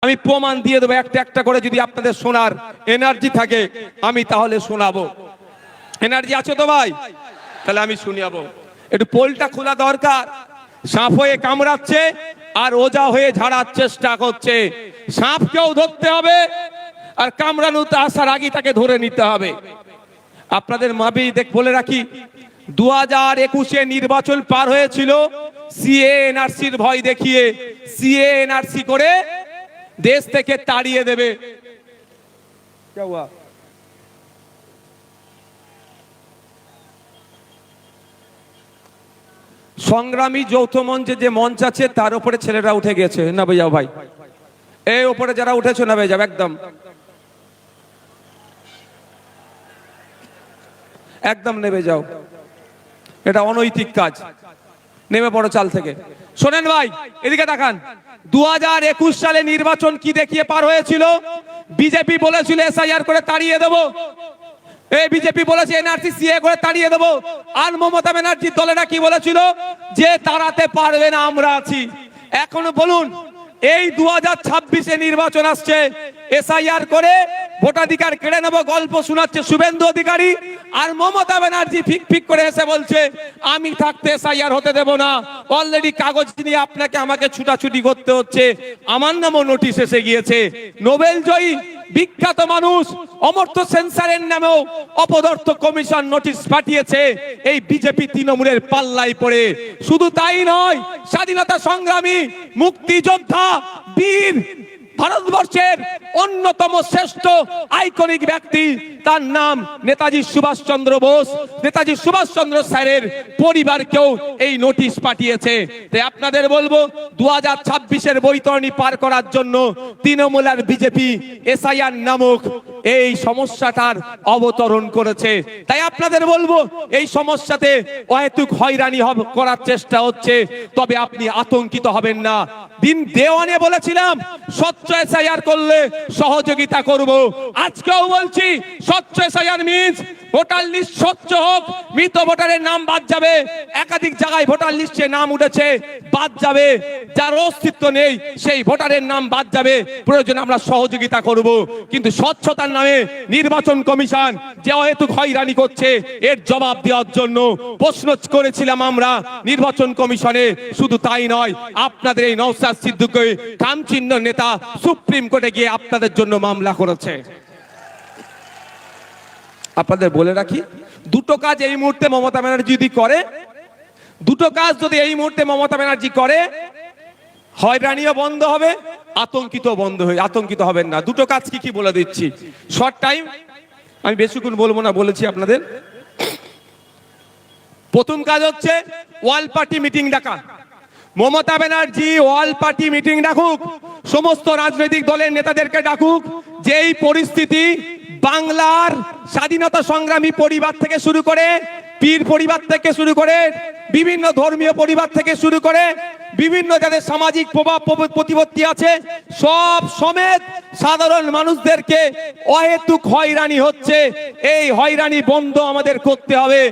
আমি প্রমাণ দিয়ে দেবো একটা একটা করে, যদি আপনাদের শোনার এনার্জি থাকে আমি তাহলে শোনাবো। এনার্জি আছে তো ভাই? তাহলে আমি শুনিয়াবো। একটু পোলটা খোলা দরকার। সাপ হয়ে কামড়াচ্ছে আর ওজা হয়ে ঝাড়ার চেষ্টা করছে। সাপকেও ধরতে হবে আর কামড়ানোতে আসার আগে তাকে ধরে নিতে হবে। আপনাদের মাবি বলে রাখি, 2021-এ নির্বাচন পার হয়েছিল সিএ এনআরসির ভয় দেখিয়ে। সিএ এনআরসি করে দেশ থেকে তাড়িয়ে দেবে। সংগ্রামী যৌথ মঞ্চে যে মঞ্চ আছে তার উপরে ছেলেরা উঠে গেছে, না ভাই যাও ভাই, এই উপরে যারা উঠেছো না ভাই যাও, একদম একদম নেমে যাও, এটা অনৈতিক কাজ, নেমে পড়ো চাল থেকে। শোনেন ভাই, এদিকে তাকান। 2021 সালে নির্বাচন কি দেখিয়ে পার হয়েছিল? বিজেপি বলেছিল এসআইআর করে তাড়িয়ে দেবো, এই বিজেপি বলেছে এনআরসি সিএ করে তাড়িয়ে দেবো। আর মমতা ব্যানার্জির দলেরা কি বলেছিল? যে তাড়াতে পারবে না, আমরা আছি। এখনো বলুন, এই 2026-এ নির্বাচন আসছে, এসআইআর করে ভোটাধিকার কেড়ে নেবো গল্প শোনাচ্ছে শুভেন্দু অধিকারী, আর মমতা ব্যানার্জি ফিক ফিক করে এসে বলছে আমি থাকতে এসআইআর হতে দেব না। অলরেডি কাগজ নিয়ে আপনাকে আমাকে ছুটাছুটি করতে হচ্ছে, আমার নামও নোটিশ এসে গিয়েছে। নোবেল জয়ী বিখ্যাত মানুষ অমর্ত্য সেন্সারের নামেও অপদার্থ কমিশন নোটিশ পাঠিয়েছে এই বিজেপি তৃণমূলের পাল্লায় পড়ে। শুধু তাই নয়, স্বাধীনতা সংগ্রামী, মুক্তিযোদ্ধা, বীর, ভারতবর্ষের অন্যতম শ্রেষ্ঠ আইকনিক ব্যক্তি, তার নাম নেতাজি সুভাষচন্দ্র বোস, নেতাজি সুভাষচন্দ্র স্যারের পরিবারকেও এই নোটিশ পাঠিয়েছে। তাই আপনাদের বলবো, 2026-এর বৈতরণী পার করার জন্য তৃণমূল আর বিজেপি এসআইআর নামক এই সমস্যাটার অবতরণ করেছে। তাই আপনাদের বলবো, এই সমস্যাতে অহেতুক হয়রানি করার চেষ্টা হচ্ছে, তবে আপনি আতঙ্কিত হবেন না। দিন দেওয়ানে বলেছিলাম স্বচ্ছ এসআইআর করলে সহযোগিতা করব, আজকেও বলছি স্বচ্ছ এসআইআর মিন্স ভোটার লিস্ট স্বচ্ছ হোক, মৃত ভোটারের নাম বাদ যাবে, একাধিক জায়গায় ভোটার লিস্টে নাম উঠেছে বাদ যাবে, যার অস্তিত্ব নেই সেই ভোটারের নাম বাদ যাবে, প্রয়োজনে আমরা সহযোগিতা করব। কিন্তু স্বচ্ছতার নামে নির্বাচন কমিশন যে অহেতুক হয়রানি করছে এর জবাব দেওয়ার জন্য প্রশ্ন করেছিলাম আমরা নির্বাচন কমিশনে। শুধু তাই নয়, আপনাদের এই নওশাদ সিদ্দিকী কামচিহ্ন নেতা সুপ্রিম কোর্টে গিয়ে আপনাদের জন্য মামলা করেছে। আপনাদের বলে রাখি, দুটো কাজ এই মুহূর্তে মমতা ব্যানার্জি যদি করে, দুটো কাজ যদি এই মুহূর্তে মমতা ব্যানার্জি করে, হয়রানিও বন্ধ হবে, আতঙ্কিত হবেন না। দুটো কাজ কি কি বলে দিচ্ছি, শর্ট টাইম, আমি বেশিক্ষণ বলবো না, বলেছি আপনাদের। প্রথম কাজ হচ্ছে ওয়াল পার্টি মিটিং ডাকা। মমতা ব্যানার্জি ওয়াল পার্টি মিটিং ডাকুক, সমস্ত রাজনৈতিক দলের নেতাদেরকে ডাকুক। যেই পরিস্থিতি বাংলার স্বাধীনতা সংগ্রামী পরিবার থেকে শুরু করে, পীর পরিবার থেকে শুরু করে, বিভিন্ন ধর্মীয় পরিবার থেকে শুরু করে, বিভিন্ন যাদের সামাজিক প্রভাব প্রতিপত্তি আছে, সব সমেত সাধারণ মানুষদেরকে অহেতুক হয়রানি হচ্ছে, এই হয়রানি বন্ধ আমাদের করতে হবে।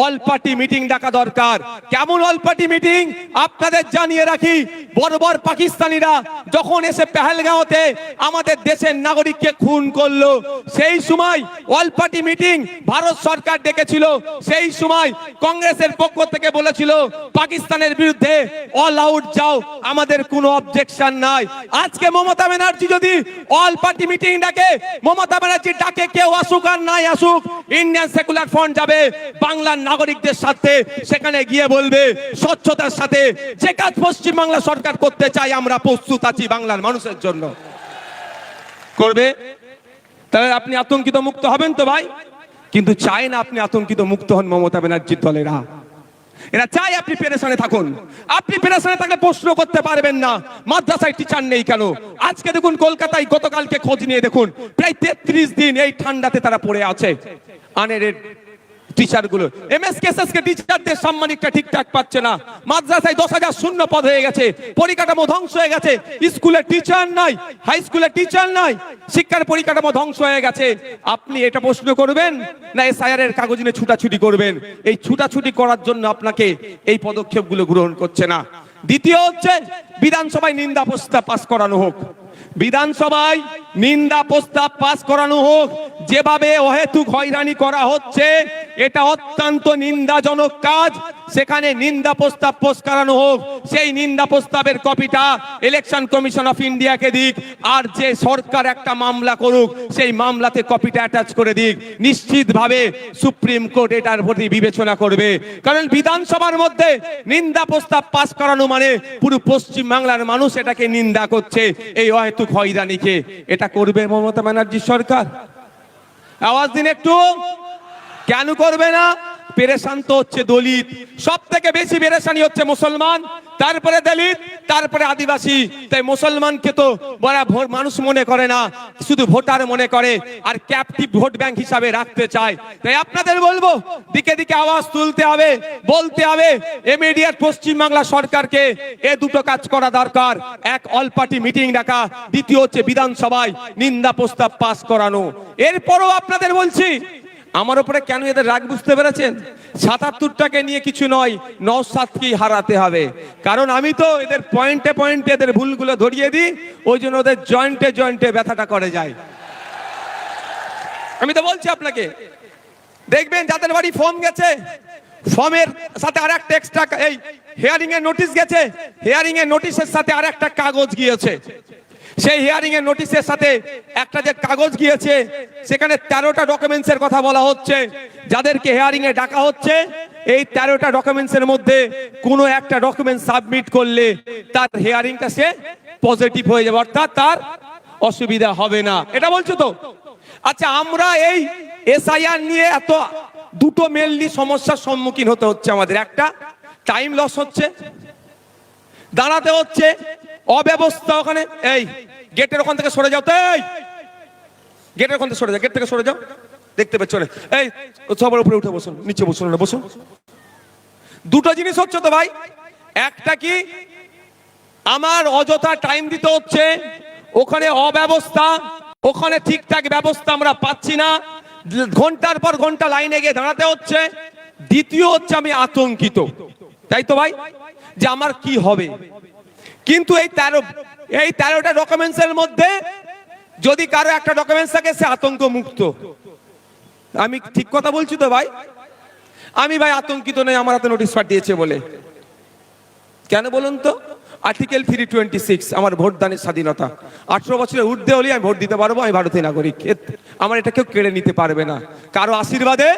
অল পার্টি মিটিং ডাকা দরকার। কেমন অল পার্টি মিটিং? আপনাদের জানিয়ে রাখি, বর্বর পাকিস্তানিরা যখন এসে পেহেলগাঁওতে আমাদের দেশের নাগরিককে খুন করলো, সেই সময় অল পার্টি মিটিং ভারত সরকার ডেকেছিল। সেই সময় কংগ্রেসের পক্ষ থেকে বলেছিল পাকিস্তানের বিরুদ্ধে অল আউট যাও, আমাদের কোনো অবজেকশন নাই। আজকে মমতা ব্যানার্জি যদি অল পার্টি মিটিং ডাকে, মমতা ব্যানার্জি ডাকে কেউ আসুক আর নাই আসুক, ইন্ডিয়ান সেকুলার ফ্রন্ট যাবে বাংলার নাগরিকদের সাথে, সেখানে গিয়ে বলবে স্বচ্ছতার সাথে যে কাজ পশ্চিম বাংলা সরকার করতে চাই আমরা প্রস্তুত আছি বাংলার মানুষের জন্য, করবে। তাহলে আপনি আতঙ্কিত মুক্ত হবেন তো ভাই? কিন্তু চাই না আপনি আতঙ্কিত মুক্ত হন মমতা ব্যানার্জির দলেরা। এরা চাই আপনি পেরেশানে থাকুন। আপনি পেরেশানে থাকলে প্রশ্ন করতে পারবেন না মাদ্রাসায় টিচার নেই কেন। আজকে দেখুন কলকাতায় গতকালকে খোঁজ নিয়ে দেখুন, প্রায় 33 দিন এই ঠান্ডাতে তারা পড়ে আছে। আনের টিচার গুলো, এমএসকেএসকে টিচারদের সাম্মানিকটা ঠিকঠাক পাচ্ছে না। মাদ্রাসায় 10,000 শূন্য পদ হয়ে গেছে, পরিকাঠামো ধ্বংস হয়ে গেছে, স্কুলে টিচার নাই, হাই স্কুলে টিচার নাই, শিক্ষার পরিকাঠামো ধ্বংস হয়ে গেছে। আপনি এটা প্রশ্ন করবেন না এসআইআর এর কাগজ নিয়ে ছুটাছুটি করবেন? এই ছুটাছুটি করার জন্য আপনাকে এই পদক্ষেপগুলো গ্রহণ করছে না। দ্বিতীয় হচ্ছে বিধানসভায় নিন্দা প্রস্তাব পাস করানো হোক। বিধানসভায় নিন্দা প্রস্তাব পাস করানো হোক। যেভাবে অহেতুক হয়রানি করা হচ্ছে এটা অত্যন্ত নিন্দাজনক কাজ। সেখানে নিন্দা প্রস্তাব পাস করানো হোক, সেই নিন্দা প্রস্তাবের কপিটা ইলেকশন কমিশন অফ ইন্ডিয়াকে দিক, আর যে সরকার একটা মামলা করুক সেই মামলাতে কপিটা অ্যাটাচ করে দিক। নিশ্চিতভাবে সুপ্রিম কোর্ট এটার প্রতি বিবেচনা করবে, কারণ বিধানসভার মধ্যে নিন্দা প্রস্তাব পাস করানো মানে পুরো পশ্চিম বাংলার মানুষ এটাকে নিন্দা করছে, এই অহেতুক হয়রানিকে। এটা করবে মমতা ব্যানার্জির সরকার? আওয়াজ দিন একটু। কেন করবে না? পেরেশান তো হচ্ছে দলিত, সব থেকে বেশি পেরেশানি হচ্ছে মুসলমান, তারপরে দলিত, তারপরে আদিবাসী। তাই মুসলমানকে তো বড় মানুষ মনে করে না, শুধু ভোটার মনে করে, আর ক্যাপটিভ ভোট ব্যাংক হিসাবে রাখতে চায়। তাই আপনাদের বলবো, দিকে দিকে আওয়াজ তুলতে হবে, বলতে হবে ইমিডিয়েট পশ্চিম বাংলা সরকারকে এ দুটো কাজ করা দরকার। এক, অল পার্টি মিটিং ডাকা, দ্বিতীয় হচ্ছে বিধানসভায় নিন্দা প্রস্তাব পাস করানো। এরপরও আপনাদের বলছি, আমার উপরে কেন এদের রাগ বুঝতে পেরেছেন? ৭৭টাকে নিয়ে কিছু নয়, নওশাদকেই হারাতে হবে। কারণ আমি তো এদের পয়েন্টে পয়েন্টে এদের ভুলগুলো ধরিয়ে দিই, ওই জন্য ওদের জয়েন্টে জয়েন্টে ব্যথাটা করে যায়। আমি তো বলছি আপনাকে, দেখবেন যাদের বাড়ি ফর্ম গেছে, ফর্মের সাথে আর একটা এক্সট্রা এই হিয়ারিং এর নোটিশ গেছে, হিয়ারিং এর নোটিশের সাথে আর একটা কাগজ গিয়েছে। সেই হিয়ারিং এর নোটিশের সাথে একটা যে কাগজ গিয়েছে সেখানে 13টা ডকুমেন্টসের কথা বলা হচ্ছে। যাদেরকে হিয়ারিং এ ডাকা হচ্ছে, এই 13টা ডকুমেন্টসের মধ্যে কোনো একটা ডকুমেন্ট সাবমিট করলে তার হিয়ারিংটা সে পজিটিভ হয়ে যাবে, অর্থাৎ তার অসুবিধা হবে না। এটা বলছো তো? আচ্ছা, আমরা এই এসআইআর নিয়ে এত দুটো মেনলি সমস্যার সম্মুখীন হতে হচ্ছে আমাদের। একটা, টাইম লস হচ্ছে, দাঁড়াতে হচ্ছে, অব্যবস্থা। ওখানে এই গেটের ওখান থেকে সরে যাও, তো এই গেটের ওখান থেকে সরে যাও, গেট থেকে সরে যাও, দেখতে পাচ্ছ না? এই সবার উপরে উঠে বসুন, নিচে বসুন না, বসুন। দুটো জিনিস হচ্ছে তো ভাই। একটা কি, আমার অযথা টাইম দিতে হচ্ছে, ওখানে অব্যবস্থা, ওখানে ঠিকঠাক ব্যবস্থা আমরা পাচ্ছি না, ঘন্টার পর ঘন্টা লাইনে গিয়ে দাঁড়াতে হচ্ছে। দ্বিতীয় হচ্ছে আমি আতঙ্কিত, তাই তো ভাই, যে আমার কি হবে। কিন্তু এই 13টা ডকুমেন্টসের মধ্যে যদি কারো একটা ডকুমেন্টস থাকে, সে আতঙ্ক মুক্ত। আমি ঠিক কথা বলছি তো ভাই? আমি ভাই আতঙ্কিত নই আমার হাতে নোটিশ পাঠিয়েছে বলে। কেন বলুন তো? আর্টিকেল 326, আমার ভোটদানের স্বাধীনতা। 18 বছরের ঊর্ধ্বে হলে আমি ভোট দিতে পারবো, আমি ভারতীয় নাগরিক, আমার এটা কেউ কেড়ে নিতে পারবে না। কারো আশীর্বাদে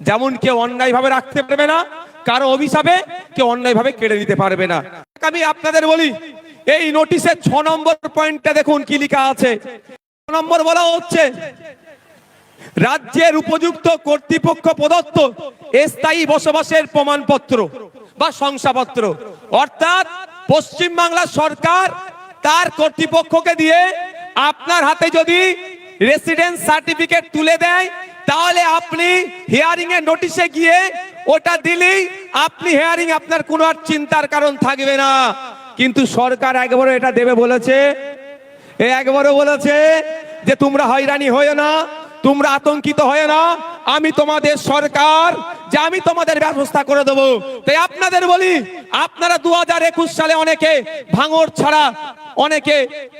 যেমন কেউ অন্যায় ভাবে রাখতে পারবে না, কারো অভিশাপে কেউ অন্যায় ভাবে কেড়ে নিতে পারবে না। আমি আপনাদের বলি, এই নোটিশের 6 নম্বর পয়েন্টটা দেখুন কি লেখা আছে। 6 নম্বর বলা হচ্ছে, রাজ্যের উপযুক্ত কর্তৃপক্ষ প্রদত্ত স্থায়ী বসবাসের প্রমাণপত্র বা শংসাপত্র, অর্থাৎ পশ্চিম বাংলা সরকার তার কর্তৃপক্ষকে দিয়ে আপনার হাতে যদি রেসিডেন্স সার্টিফিকেট তুলে দেয়, তাহলে আপনি হিয়ারিং এর নোটিশে গিয়ে ওটা দিলেই আপনি হিয়ারিং, আপনার কোনো আর চিন্তার কারণ থাকবে না। কিন্তু সরকার একবারও এটা দেবে বলেছে? একবারও বলেছে যে তোমরা হয়রানি হয়ো না, তোমরা আতঙ্কিত হয় না, আমি তোমাদের সরকার, যে আমি তোমাদের ব্যবস্থা করে দেবো। তাই আপনাদের বলি, আপনারা 2021 সালে অনেকে ভাঙড় ছাড়া, অনেকে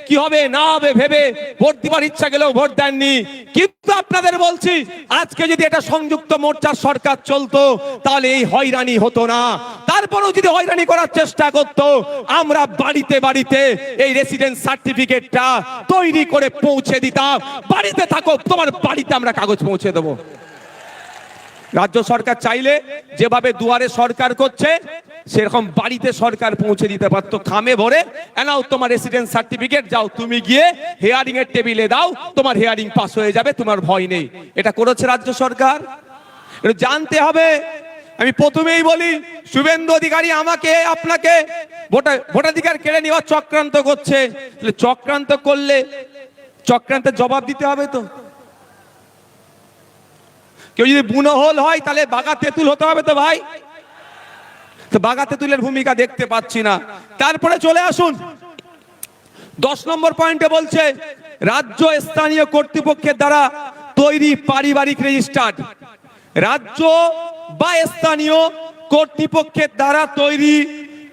কি হবে না হবে ভেবে ভোট দিবার ইচ্ছা গেলেও ভোট দেননি। কিন্তু আপনাদের বলছি, আজকে যদি এটা সংযুক্ত মোর্চার সরকার চলতো, তাহলে এই হয়রানি হতো না। তারপরেও যদি হয়রানি করার চেষ্টা করতো, আমরা বাড়িতে বাড়িতে এই রেসিডেন্স সার্টিফিকেটটা তৈরি করে পৌঁছে দিতাম। বাড়িতে থাকো, তোমার বাড়িতে আমরা কাগজ পৌঁছে দেবো। রাজ্য সরকার চাইলে যেভাবে দুয়ারে সরকার করছে, সেরকম বাড়িতে সরকার পৌঁছে দিতে পারতো, খামে ভরে, এনাও তোমার রেসিডেন্স সার্টিফিকেট, যাও তুমি গিয়ে হিয়ারিং এর টেবিলে দাও, তোমার হিয়ারিং পাস হয়ে যাবে, তোমার ভয় নেই। এটা করেছে রাজ্য সরকার, এটা জানতে হবে। আমি প্রথমেই বলি, শুভেন্দু অধিকারী আমাকে আপনাকে ভোটাধিকার কেড়ে নেওয়ার চক্রান্ত করছে। চক্রান্ত করলে চক্রান্তের জবাব দিতে হবে তো। কেউ যদি বুনোহল হয়, তাহলে বাঘা তেঁতুল হতে হবে তো ভাই। তো বাঘা তেঁতুলের ভূমিকা দেখতে পাচ্ছি না। তারপরে চলে আসুন 10 নম্বর পয়েন্টে বলছে, রাজ্য স্থানীয় কর্তৃপক্ষের দ্বারা তৈরি পারিবারিক রেজিস্টার্ড, রাজ্য বা স্থানীয় কর্তৃপক্ষের দ্বারা তৈরি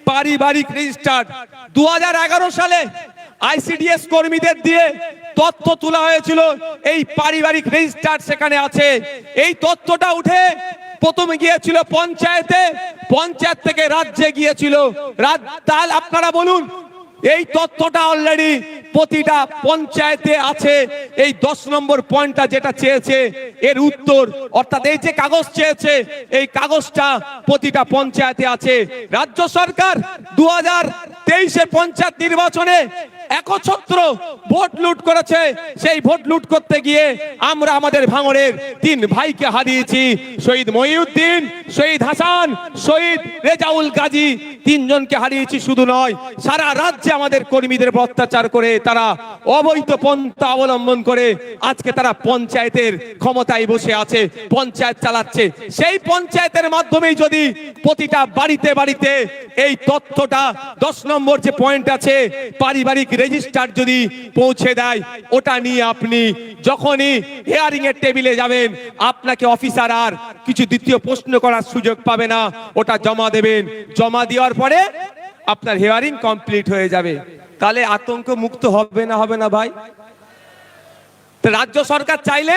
পারিবারিক রেজিস্টার্ড 2011 সালে আইসিডিএস কর্মীদের দিয়ে তথ্য তোলা হয়েছিল, এই পারিবারিক রেজিস্টার সেখানে আছে। এই তথ্যটা উঠে প্রথমে গিয়েছিল পঞ্চায়েতে, পঞ্চায়েত থেকে রাজ্যে গিয়েছিল। তাল আপনারা বলুন, এই তথ্যটা অলরেডি প্রতিটা পঞ্চায়েতে আছে। এই 10 নম্বর পয়েন্টটা যেটা চেয়েছে এর উত্তর, অর্থাৎ এই যে কাগজ চেয়েছে এই কাগজটা প্রতিটা পঞ্চায়েতে আছে। রাজ্য সরকার 2023-এর পঞ্চায়েত নির্বাচনে একছত্র ভোট লুট করেছে। সেই ভোট লুট করতে গিয়ে আমরা আমাদের ভাঙড়ের 3 ভাইকে হারিয়েছি। শহীদ মহিউদ্দিন, শহীদ হাসান, শহীদ রেজাউল গাজী, 3 জনকে হারিয়েছি। শুধু নয়, সারা রাজ্যে আমাদের কর্মীদের উপর অত্যাচার করে তারা অবৈধ পন্থা অবলম্বন করে আজকে তারা পঞ্চায়েতের ক্ষমতায় বসে আছে, পঞ্চায়েত চালাচ্ছে। সেই পঞ্চায়েতের মাধ্যমেই যদি প্রতিটা বাড়িতে বাড়িতে এই তথ্যটা 10 নম্বর যে পয়েন্ট আছে পারিবারিক রেজিস্টার যদি পৌঁছে দেয়, ওটা নিয়ে আপনি যখনই হিয়ারিং এর টেবিলে যাবেন আপনাকে অফিসার আর কিছু দ্বিতীয় প্রশ্ন করার সুযোগ পাবে না। ওটা জমা দেবেন, জমা দেওয়ার পরে আপনার হিয়ারিং কমপ্লিট হয়ে যাবে। তাহলে আতঙ্ক মুক্ত হবে না, হবে না ভাই? রাজ্য সরকার চাইলে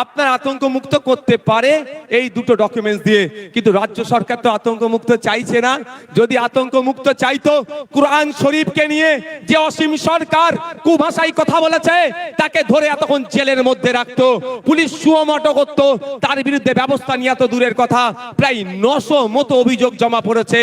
আপনার আতঙ্ক মুক্ত করতে পারে এই দুটো ডকুমেন্টস দিয়ে, কিন্তু রাজ্য সরকার তো আতঙ্ক মুক্ত চাইছে না। যদি আতঙ্ক মুক্ত চাইতো, কুরআন শরীফকে নিয়ে যে অসীম সরকার কুভাষায় কথা বলেছে তাকে ধরে এতক্ষণ জেলের মধ্যে রাখতো, পুলিশ সুমোটো করতো, তার বিরুদ্ধে ব্যবস্থা নিয়ে তো দূরের কথা, প্রায় 900 মতো অভিযোগ জমা পড়েছে,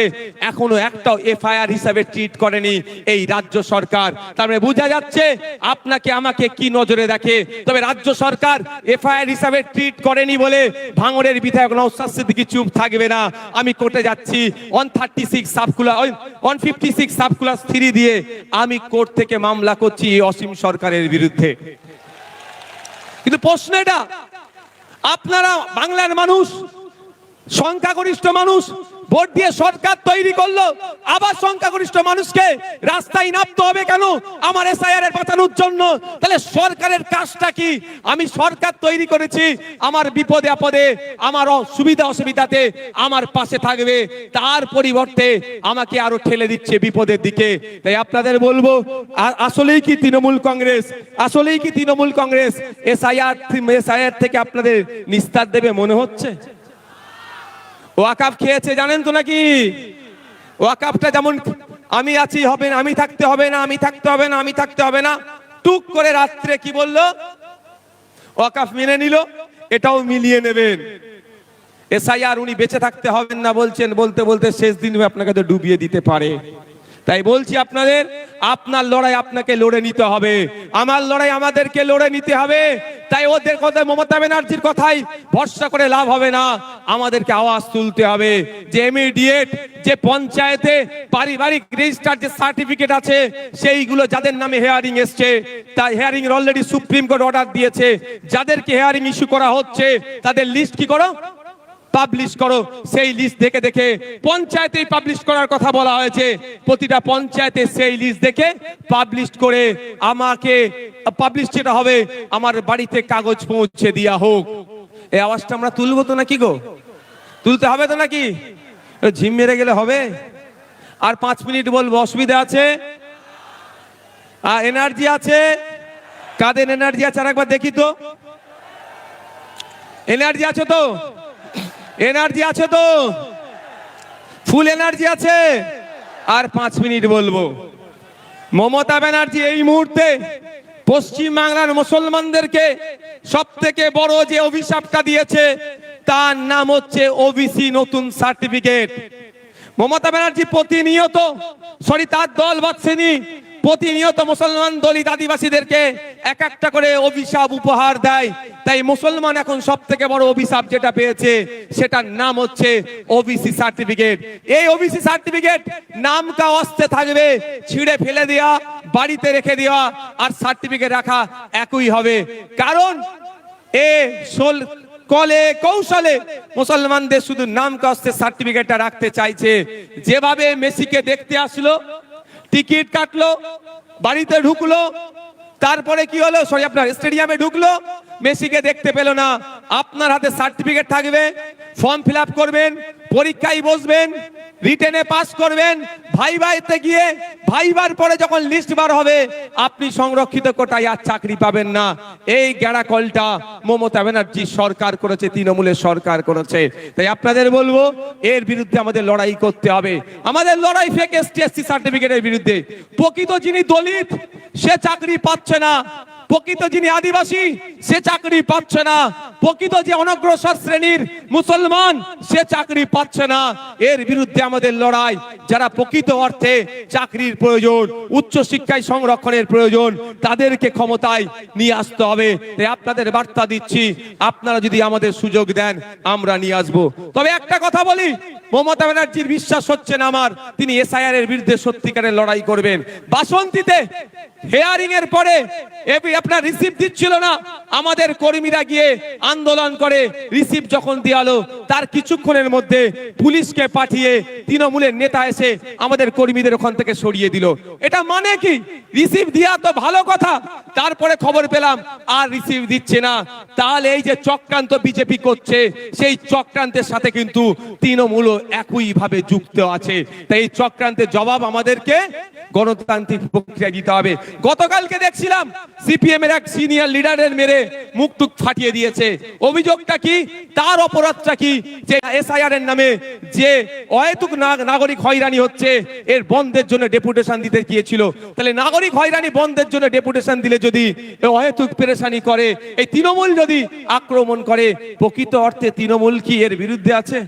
এখনো একটাও এফআইআর হিসাবে ট্রিট করেনি এই রাজ্য সরকার। তার মানে বোঝা যাচ্ছে আপনাকে আমাকে কি নজরে দেখে। তবে রাজ্য সরকার এফআইআর হিসাবে ট্রিট করেনি বলে ভাঙড়ের বিধায়ক নওশাদ সিদ্দিকী চুপ থাকবে না। আমি কোর্টে যাচ্ছি 156 সাবক্লাস 3 দিয়ে আমি কোর্ট থেকে মামলা করছি এই অসীম সরকারের বিরুদ্ধে। কিন্তু প্রশ্ন এটা, আপনারা বাংলার মানুষ, সংখ্যাগরিষ্ঠ মানুষ ভোট দিয়ে সরকার তৈরি করলো, আবার সংখ্যাগরিষ্ঠ মানুষকে রাস্তায় নামতে হবে কেন আমার এসআইআর এর বাঁচানোর জন্য? তাহলে সরকারের কাজটা কি? আমি সরকার তৈরি করেছি, আমার বিপদে আপদে, আমার সুবিধা অসুবিধাতে আমার পাশে থাকবে, তার পরিবর্তে আমাকে আরো ঠেলে দিচ্ছে বিপদের দিকে। তাই আপনাদের বলবো, আসলেই কি তৃণমূল কংগ্রেস, আসলেই কি তৃণমূল কংগ্রেস এসআইআর থেকে আপনাদের নিস্তার দেবে মনে হচ্ছে? ওয়াকাফ খেয়েছে জানেন তো নাকি? ওয়াকাফটা যেমন আমি আছি হবে না, আমি থাকতে হবে না, আমি থাকতে হবে না, আমি থাকতে হবে না, টুক করে রাত্রে কি বললো? ওয়াকাফ মেনে নিল, এটাও মিলিয়ে নেবেন। এসআইআর উনি বেঁচে থাকতে হবেন না বলছেন, বলতে বলতে শেষ দিন আপনাকে তো ডুবিয়ে দিতে পারে। তাই বলছি আপনাদের, আপনার লড়াই আপনাকে লড়ে নিতে হবে, আমার লড়াই আমাদেরকে লড়ে নিতে হবে। তাই ওদের কথা, মমতা ব্যানার্জির কথাই ভরসা করে লাভ হবে না, আমাদেরকে আওয়াজ তুলতে হবে যে ইমিডিয়েট যে পঞ্চায়েতে পারিবারিক রেজিস্টার যে সার্টিফিকেট আছে সেইগুলো যাদের নামে হিয়ারিং এসছে, তাই hearing already supreme court order দিয়েছে, যাদেরকে হিয়ারিং ইস্যু করা হচ্ছে তাদের লিস্ট কি করো, পাবলিশ করো। সেই লিস্ট দেখে দেখে পঞ্চায়েতেই পাবলিশ করার কথা বলা হয়েছে, প্রতিটা পঞ্চায়েতে সেই লিস্ট দেখে পাবলিশ করে আমাকে পাবলিশ যেটা হবে আমার বাড়িতে কাগজ পৌঁছে দেওয়া হোক। এই আওয়াজটা আমরা তুলবো তো নাকি গো? তুলতে হবে তো নাকি? ঝিম মেরে গেলে হবে? আর 5 মিনিট বলবো, অসুবিধা আছে? এনার্জি আছে? কাদের এনার্জি আছে আর একবার দেখি তো। এনার্জি আছে তো? এনার্জি আছে তো? ফুল এনার্জি আছে? আর 5 মিনিট বলবো। মমতা ব্যানার্জি এই মুহূর্তে পশ্চিম বাংলার মুসলমানদেরকে সব থেকে বড় যে অভিশাপটা দিয়েছে তার নাম হচ্ছে ওবিসি নতুন সার্টিফিকেট। মমতা ব্যানার্জি প্রতিনিয়ত, তার দল বাদশাহী প্রতিনিয়ত মুসলমান দলিত আদিবাসীদেরকে এক একটা করে অভিশাপ উপহার দেয়। তাই মুসলমান এখন সব থেকে বড় অভিশাপ যেটা পেয়েছে সেটার নাম হচ্ছে ওবিসি সার্টিফিকেট। এই ওবিসি সার্টিফিকেট নামটা অস্তে থাকবে, ছিঁড়ে ফেলে দেওয়া, বাড়িতে রেখে দেওয়া আর সার্টিফিকেট রাখা একই হবে। কারণ কলে কৌশলে মুসলমানদের শুধু নাম কাস্তে সার্টিফিকেটটা রাখতে চাইছে। যেভাবে মেসিকে দেখতে আসলো, টিকিট কাটলো, বাড়িতে ঢুকলো, তারপরে কি হলো, আপনার স্টেডিয়ামে ঢুকলো, মেসিকে দেখতে পেল না, আপনার হাতে সার্টিফিকেট থাকবে, ফর্ম ফিল আপ করবেন, পরীক্ষায় বসবেন, রিটেনে পাস করবেন, ভাইভাতে গিয়ে ভাইবার পরে যখন লিস্ট বার হবে আপনি সংরক্ষিত কোটায় আর চাকরি পাবেন না। এই গ্যাড়াকলটা মমতা ব্যানার্জি সরকার করেছে, তৃণমূলের সরকার করেছে। তাই আপনাদের বলবো এর বিরুদ্ধে আমাদের লড়াই করতে হবে। আমাদের লড়াই ফেক এসটি এসসি সার্টিফিকেটের বিরুদ্ধে। প্রকৃত যিনি দলিত সে চাকরি পাচ্ছে না, প্রকৃত যিনি আদিবাসী সে চাকরি পাচ্ছে না, প্রকৃত যে অনগ্রসর শ্রেণীর মুসলমান সে চাকরি পাচ্ছে না। এর বিরুদ্ধে আমাদের লড়াই। যারা প্রকৃত অর্থে চাকরির প্রয়োজন, উচ্চ শিক্ষায় সংরক্ষণের প্রয়োজন, তাদেরকে ক্ষমতায় নিয়ে আসতে হবে। তাই আপনাদের বার্তা দিচ্ছি, আপনারা যদি আমাদের সুযোগ দেন আমরা নিয়ে আসবো। তবে একটা কথা বলি, মমতা ব্যানার্জির বিশ্বাস হচ্ছে না আমার তিনি এসআইআর এর বিরুদ্ধে সত্যিকারের লড়াই করবেন। বাসন্তীতে হেয়ারিং এর পরে আপনার রিসিভ দিচ্ছিল না, আমাদের কর্মীরা গিয়ে আন্দোলন করে রিসিভ যখন দিয়ালো তার কিছুক্ষণের মধ্যে পুলিশকে পাঠিয়ে তৃণমূলের নেতা এসে আমাদের কর্মীদের ওখান থেকে সরিয়ে দিল। এটা মানে কি? রিসিভ দিয়া তো ভালো কথা, তারপরে খবর পেলাম আর রিসিভ দিচ্ছে না। তাহলে এই যে চক্রান্ত বিজেপি করছে সেই চক্রান্তের সাথে কিন্তু তৃণমূল একই ভাবে যুক্ত আছে। তাই এই চক্রান্তের জবাব আমাদেরকে গণতান্ত্রিক প্রক্রিয়া দিতে হবে। গতকালকে দেখছিলাম সিপিএম এর এক সিনিয়র লিডারের মেরে মুখ টুক ফাটিয়ে দিয়েছে। অভিযোগটা কি? তার অপরাধটা কি? যে এসআইআর এর নামে যে অহেতুক নাগরিক হয়রানি হচ্ছে এর বন্ধের জন্য ডেপুটেশন দিতে গিয়েছিল। তাহলে নাগরিক হয়রানি বন্ধের জন্য ডেপুটেশন দিলে যদি অহেতুক পেরেশানি করে, এই তৃণমূল যদি আক্রমণ করে, প্রকৃত অর্থে তৃণমূল কি এর বিরুদ্ধে আছে?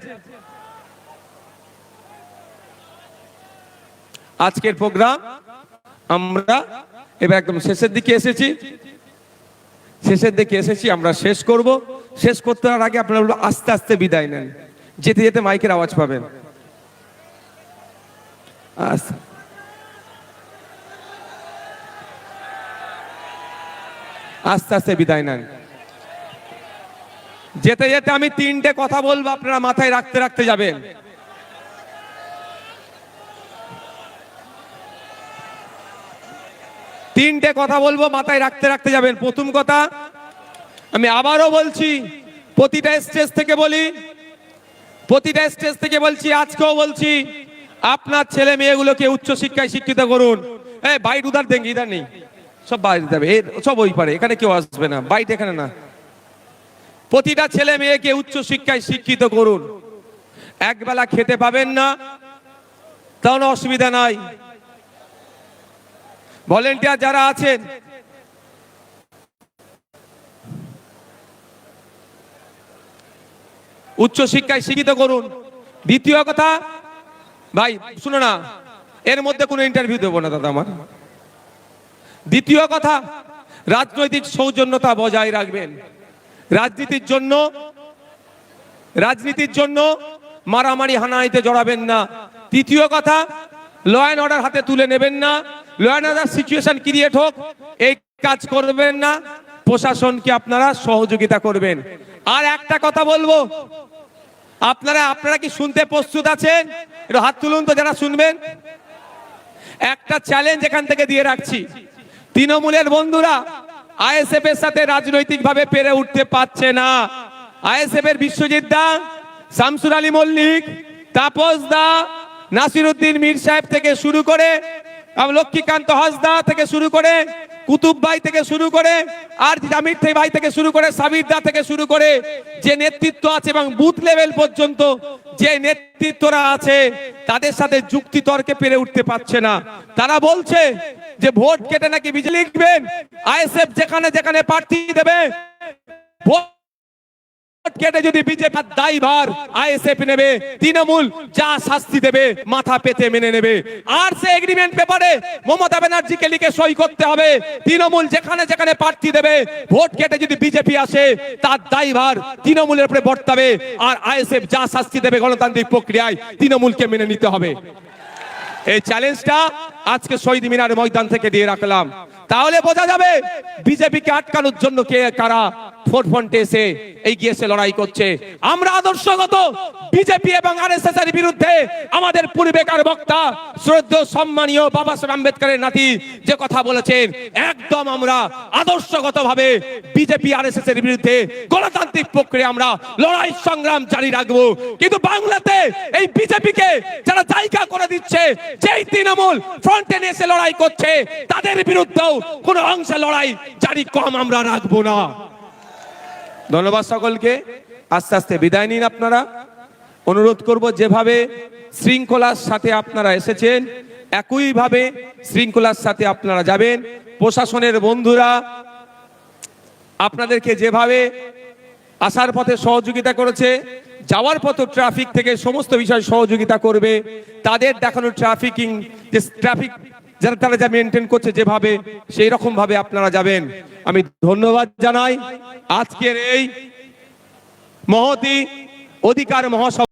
আজকের প্রোগ্রাম আমরা এবার একদম শেষের দিকে এসেছি, আমরা শেষ করব। শেষ করতে আগে আপনারা আস্তে আস্তে বিদায় নেন, যেতে যেতে মাইকের আওয়াজ পাবেন। আস্তে আস্তে বিদায় নেন। যেতে যেতে আমি তিনটে কথা বলবো, আপনারা মাথায় রাখতে রাখতে যাবেন। তিনটে কথা বলবো, মাথায় রাখতে রাখতে যাবেন। প্রথম কথা, আমি আবারও বলছি, প্রতিটা স্টেজ থেকে বলছি, আজকেও বলছি, আপনার ছেলে মেয়েগুলোকে উচ্চ শিক্ষায় শিক্ষিত করুন। বাইট উধার দেন, ইধার নেই, সব বাইরে যাবে, সব ওই পারে, এখানে কেউ আসবে না, বাইট এখানে না। প্রতিটা ছেলে মেয়েকে উচ্চ শিক্ষায় শিক্ষিত করুন। একবেলা খেতে পাবেন না, তাহলে অসুবিধা নাই। ভলেন্টিয়ার যারা আছেন, উচ্চ শিক্ষায় শিক্ষিত করুন। দ্বিতীয় কথা, ভাই শুনো না, এর মধ্যে কোনো ইন্টারভিউ দেবো না দাদা আমার। দ্বিতীয় কথা, রাজনৈতিক সৌজন্যতা বজায় রাখবেন। রাজনীতির জন্য মারামারি হানাহানিতে জড়াবেন না। তৃতীয় কথা, ল অ্যান্ড অর্ডার হাতে তুলে নেবেন না। Law and order situation create হোক এই কাজ করবেন না। প্রশাসনকে আপনারা সহযোগিতা করবেন। আর একটা কথা বলবো, আপনারা কি শুনতে প্রস্তুত আছেন? একটু হাত তুলুন তো যারা শুনবেন। একটা চ্যালেঞ্জ এখান থেকে দিয়ে রাখছি, তৃণমূলের বন্ধুরা আইএসএফ এর সাথে রাজনৈতিক ভাবে পেরে উঠতে পারছে না। আইএসএফ এর বিশ্বজিৎ দা, শামসুর আলী মল্লিক, তাপস দা, নাসিরউদ্দিন মীর সাহেব থেকে শুরু করে, লক্ষ্মীকান্ত হাসদা থেকে শুরু করে, কুতুব ভাই থেকে শুরু করে, আর জামির ভাই থেকে শুরু করে, সাবির দা থেকে শুরু করে, যে নেতৃত্ব আছে এবং বুথ লেভেল পর্যন্ত যে নেতৃত্বরা আছে, তাদের সাথে যুক্তি তর্কে পেরে উঠতে পারছে না। তারা বলছে যে ভোট কেটে নাকি বিজেপি লিখবেন, আইএসএফ যেখানে যেখানে প্রার্থী দেবে ভোট কেটে যদি বিজেপির দায়ভার আইএসএফ নেবে, তৃণমূল যা শাস্তি দেবে মাথা পেতে মেনে নেবে। আর সে এগ্রিমেন্ট পেপারে মমতা ব্যানার্জিকে লিখে সই করতে হবে, তৃণমূল যেখানে যেখানে প্রার্থী দেবে ভোট কেটে যদি বিজেপি আসে তার দায়ভার তৃণমূলের উপরে বর্তাবে। আর আইএসএফ যা শাস্তি দেবে গণতান্ত্রিক প্রক্রিয়ায় তৃণমূলকে মেনে নিতে হবে। এই চ্যালেঞ্জটা আজকে শহীদ মিনার ময়দান থেকে দিয়ে রাখলাম। তাহলে বোঝা যাবে বিজেপিকে আটকানোর জন্য কে কারা ফোরফ্রন্টে এসে এগিয়ে এসে লড়াই করছে। আমরা আদর্শগত বিজেপি এবং আরএসএস এর বিরুদ্ধে আমাদের পূর্বেকার বক্তা শ্রদ্ধেয় সম্মানীয় বাবা সাহেব আম্বেদকরের নাতি যে কথা বলেছেন, একদম আমরা আদর্শগতভাবে বিজেপি আরএসএস এর বিরুদ্ধে গণতান্ত্রিক প্রক্রিয়া আমরা লড়াই সংগ্রাম জারি রাখবো। কিন্তু বাংলাতে এই বিজেপিকে যারা জায়গা করে দিচ্ছে, যেই তৃণমূল ফ্রন্টে এসে লড়াই করছে, তাদের বিরুদ্ধেও কোনো অংশে লড়াই জারি কম আমরা রাখবো না। ধন্যবাদ সকলকে। আস্তে আস্তে বিদায় নিন আপনারা। অনুরোধ করব যেভাবে শৃঙ্খলার সাথে আপনারা এসেছেন একইভাবে শৃঙ্খলার সাথে আপনারা যাবেন। প্রশাসনের বন্ধুরা আপনাদেরকে যেভাবে আসার পথে সহযোগিতা করেছে, যাওয়ার পথে ট্রাফিক থেকে সমস্ত বিষয় সহযোগিতা করবে। তাদের দেখানো ট্রাফিকিং যে ট্রাফিক যারা তারা যা মেনটেন করছে যেভাবে, সেই রকম ভাবে আপনারা যাবেন। আমি ধন্যবাদ জানাই আজকের এই মহতি অধিকার মহাসভা।